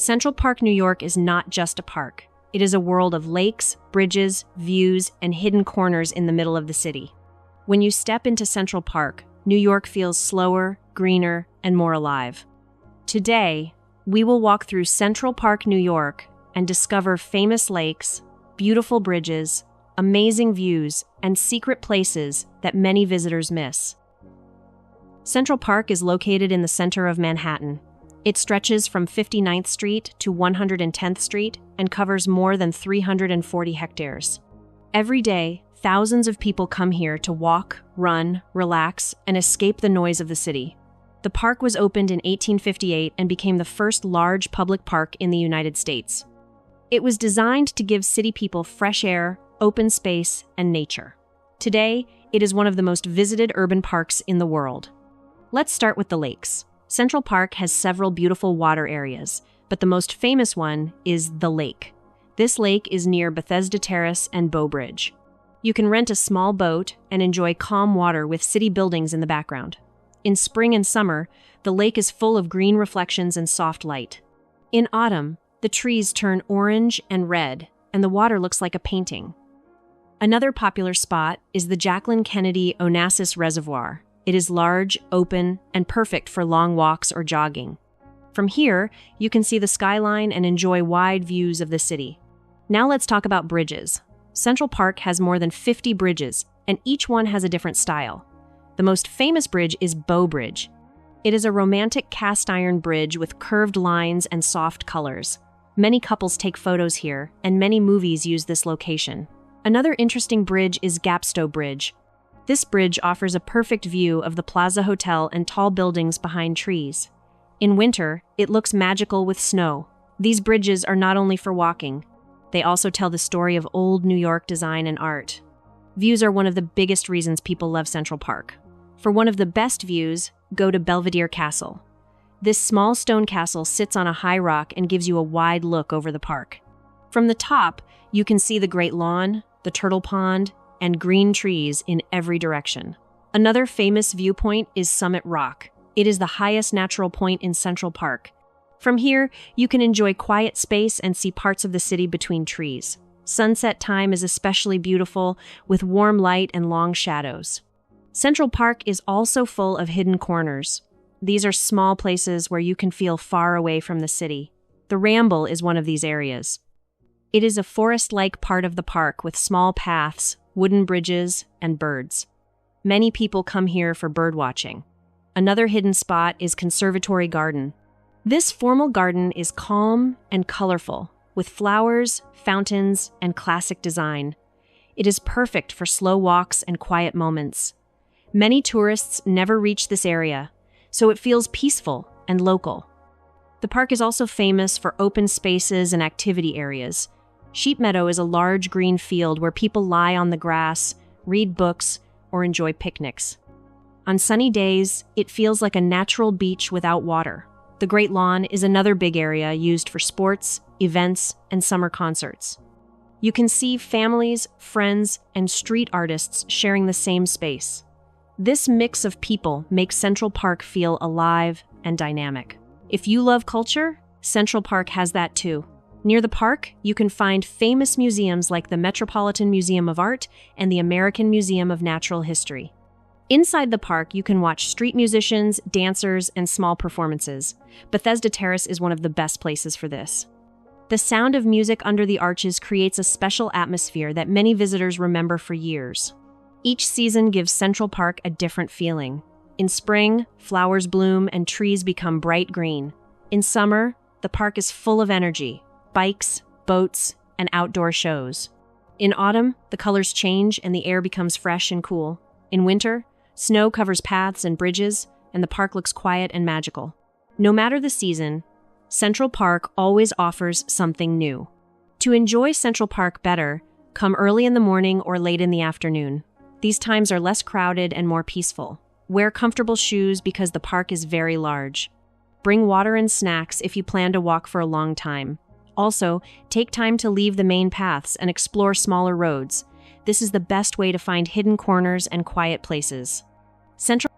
Central Park, New York is not just a park. It is a world of lakes, bridges, views, and hidden corners in the middle of the city. When you step into Central Park, New York feels slower, greener, and more alive. Today, we will walk through Central Park, New York, and discover famous lakes, beautiful bridges, amazing views, and secret places that many visitors miss. Central Park is located in the center of Manhattan. It stretches from 59th Street to 110th Street and covers more than 340 hectares. Every day, thousands of people come here to walk, run, relax, and escape the noise of the city. The park was opened in 1858 and became the first large public park in the United States. It was designed to give city people fresh air, open space, and nature. Today, it is one of the most visited urban parks in the world. Let's start with the lakes. Central Park has several beautiful water areas, but the most famous one is the lake. This lake is near Bethesda Terrace and Bow Bridge. You can rent a small boat and enjoy calm water with city buildings in the background. In spring and summer, the lake is full of green reflections and soft light. In autumn, the trees turn orange and red, and the water looks like a painting. Another popular spot is the Jacqueline Kennedy Onassis Reservoir. It is large, open, and perfect for long walks or jogging. From here, you can see the skyline and enjoy wide views of the city. Now let's talk about bridges. Central Park has more than 50 bridges, and each one has a different style. The most famous bridge is Bow Bridge. It is a romantic cast-iron bridge with curved lines and soft colors. Many couples take photos here, and many movies use this location. Another interesting bridge is Gapstow Bridge. This bridge offers a perfect view of the Plaza Hotel and tall buildings behind trees. In winter, it looks magical with snow. These bridges are not only for walking, they also tell the story of old New York design and art. Views are one of the biggest reasons people love Central Park. For one of the best views, go to Belvedere Castle. This small stone castle sits on a high rock and gives you a wide look over the park. From the top, you can see the Great Lawn, the Turtle Pond, and green trees in every direction. Another famous viewpoint is Summit Rock. It is the highest natural point in Central Park. From here, you can enjoy quiet space and see parts of the city between trees. Sunset time is especially beautiful, with warm light and long shadows. Central Park is also full of hidden corners. These are small places where you can feel far away from the city. The Ramble is one of these areas. It is a forest-like part of the park with small paths, wooden bridges, and birds. Many people come here for bird watching. Another hidden spot is Conservatory Garden. This formal garden is calm and colorful, with flowers, fountains, and classic design. It is perfect for slow walks and quiet moments. Many tourists never reach this area, so it feels peaceful and local. The park is also famous for open spaces and activity areas. Meadow is a large green field where people lie on the grass, read books, or enjoy picnics. On sunny days, it feels like a natural beach without water. The Great Lawn is another big area used for sports, events, and summer concerts. You can see families, friends, and street artists sharing the same space. This mix of people makes Central Park feel alive and dynamic. If you love culture, Central Park has that too. Near the park, you can find famous museums like the Metropolitan Museum of Art and the American Museum of Natural History. Inside the park, you can watch street musicians, dancers, and small performances. Bethesda Terrace is one of the best places for this. The sound of music under the arches creates a special atmosphere that many visitors remember for years. Each season gives Central Park a different feeling. In spring, flowers bloom and trees become bright green. In summer, the park is full of energy. Bikes, boats, and outdoor shows. In autumn, the colors change and the air becomes fresh and cool. In winter, snow covers paths and bridges, and the park looks quiet and magical. No matter the season, Central Park always offers something new. To enjoy Central Park better, come early in the morning or late in the afternoon. These times are less crowded and more peaceful. Wear comfortable shoes because the park is very large. Bring water and snacks if you plan to walk for a long time. Also, take time to leave the main paths and explore smaller roads. This is the best way to find hidden corners and quiet places. Central